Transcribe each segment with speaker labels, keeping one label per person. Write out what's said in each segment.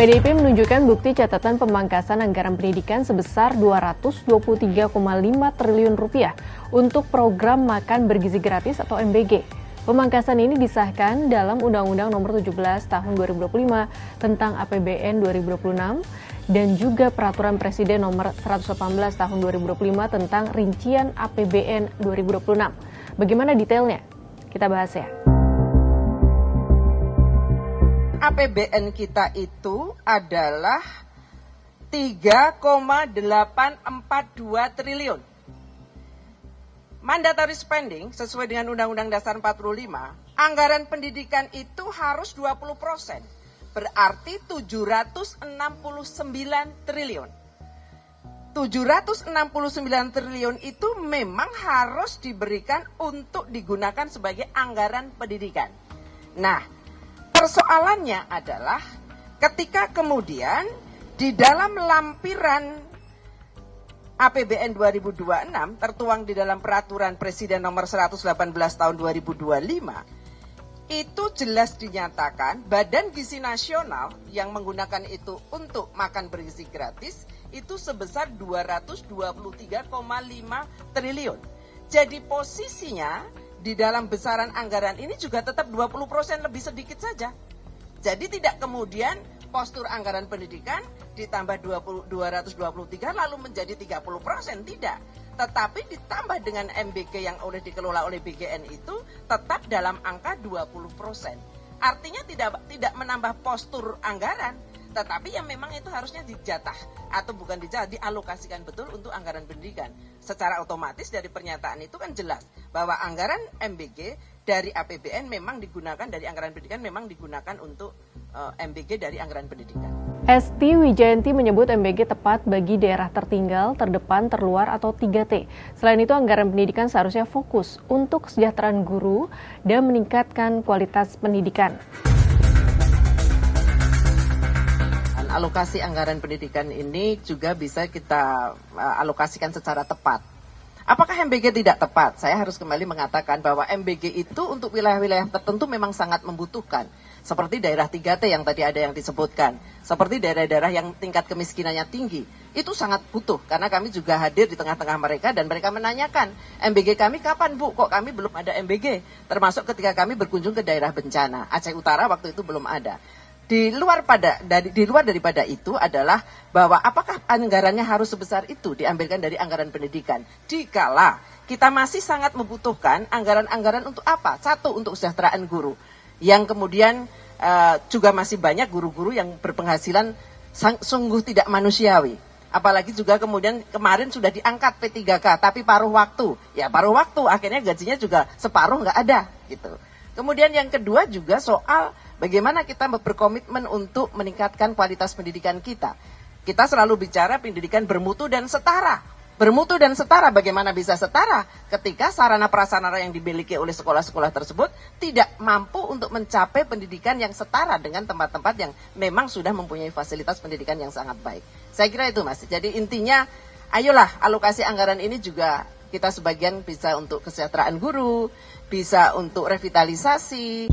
Speaker 1: PDIP menunjukkan bukti catatan pemangkasan anggaran pendidikan sebesar Rp223,5 triliun untuk program makan bergizi gratis atau MBG. Pemangkasan ini disahkan dalam Undang-Undang Nomor 17 Tahun 2025 tentang APBN 2026 dan juga Peraturan Presiden Nomor 118 Tahun 2025 tentang rincian APBN 2026. Bagaimana detailnya? Kita bahas ya.
Speaker 2: APBN kita itu adalah 3,842 triliun. Mandatory spending sesuai dengan Undang-Undang Dasar 45, anggaran pendidikan itu harus 20%, berarti 769 triliun. 769 triliun itu memang harus diberikan untuk digunakan sebagai anggaran pendidikan. Nah, persoalannya adalah ketika kemudian di dalam lampiran APBN 2026 tertuang di dalam Peraturan Presiden Nomor 118 Tahun 2025 itu jelas dinyatakan Badan Gizi Nasional yang menggunakan itu untuk makan bergizi gratis itu sebesar 223,5 triliun. Jadi posisinya di dalam besaran anggaran ini juga tetap 20% lebih sedikit saja. Jadi tidak kemudian postur anggaran pendidikan ditambah 223 lalu menjadi 30%, tidak. Tetapi ditambah dengan MBG yang dikelola oleh BGN itu tetap dalam angka 20%. Artinya tidak menambah postur anggaran, tetapi yang memang itu harusnya dijatah atau bukan dijatah, dialokasikan betul untuk anggaran pendidikan. Secara otomatis dari pernyataan itu kan jelas bahwa anggaran MBG dari APBN memang digunakan, dari anggaran pendidikan memang digunakan untuk MBG dari anggaran pendidikan.
Speaker 1: Esti Wijayanti menyebut MBG tepat bagi daerah tertinggal, terdepan, terluar atau 3T. Selain itu, anggaran pendidikan seharusnya fokus untuk kesejahteraan guru dan meningkatkan kualitas pendidikan.
Speaker 2: Alokasi anggaran pendidikan ini juga bisa kita alokasikan secara tepat. Apakah MBG tidak tepat? Saya harus kembali mengatakan bahwa MBG itu untuk wilayah-wilayah tertentu memang sangat membutuhkan. Seperti daerah 3T yang tadi ada yang disebutkan. Seperti daerah-daerah yang tingkat kemiskinannya tinggi. Itu sangat butuh karena kami juga hadir di tengah-tengah mereka dan mereka menanyakan, MBG kami kapan Bu? Kok kami belum ada MBG? Termasuk ketika kami berkunjung ke daerah bencana. Aceh Utara waktu itu belum ada. Di luar daripada itu adalah bahwa apakah anggarannya harus sebesar itu diambilkan dari anggaran pendidikan. Dikala kita masih sangat membutuhkan anggaran-anggaran untuk apa? Satu, untuk kesejahteraan guru. Yang kemudian juga masih banyak guru-guru yang berpenghasilan sungguh tidak manusiawi. Apalagi juga kemudian kemarin sudah diangkat P3K, tapi paruh waktu. Ya paruh waktu, akhirnya gajinya juga separuh nggak ada. Gitu. Kemudian yang kedua juga soal bagaimana kita berkomitmen untuk meningkatkan kualitas pendidikan kita. Kita selalu bicara pendidikan bermutu dan setara. Bermutu dan setara, bagaimana bisa setara ketika sarana prasarana yang dimiliki oleh sekolah-sekolah tersebut tidak mampu untuk mencapai pendidikan yang setara dengan tempat-tempat yang memang sudah mempunyai fasilitas pendidikan yang sangat baik. Saya kira itu Mas. Jadi intinya, ayolah alokasi anggaran ini juga kita sebagian bisa untuk kesejahteraan guru, bisa untuk revitalisasi.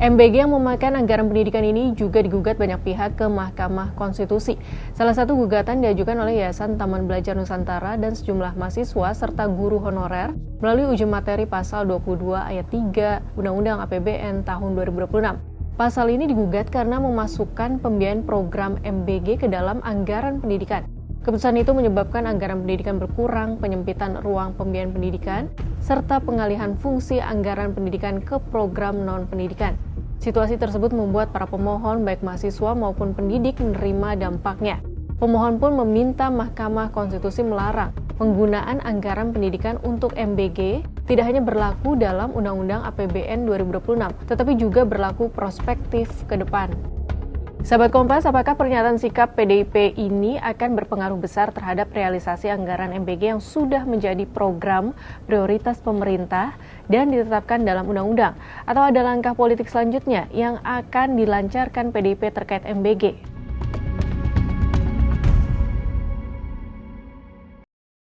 Speaker 1: MBG yang memakan anggaran pendidikan ini juga digugat banyak pihak ke Mahkamah Konstitusi. Salah satu gugatan diajukan oleh Yayasan Taman Belajar Nusantara dan sejumlah mahasiswa serta guru honorer melalui uji materi pasal 22 ayat 3 Undang-Undang APBN tahun 2026. Pasal ini digugat karena memasukkan pembiayaan program MBG ke dalam anggaran pendidikan. Keputusan itu menyebabkan anggaran pendidikan berkurang, penyempitan ruang pembiayaan pendidikan, serta pengalihan fungsi anggaran pendidikan ke program non-pendidikan. Situasi tersebut membuat para pemohon, baik mahasiswa maupun pendidik, menerima dampaknya. Pemohon pun meminta Mahkamah Konstitusi melarang penggunaan anggaran pendidikan untuk MBG tidak hanya berlaku dalam Undang-Undang APBN 2026, tetapi juga berlaku prospektif ke depan. Sahabat Kompas, apakah pernyataan sikap PDIP ini akan berpengaruh besar terhadap realisasi anggaran MBG yang sudah menjadi program prioritas pemerintah dan ditetapkan dalam undang-undang? Atau ada langkah politik selanjutnya yang akan dilancarkan PDIP terkait MBG?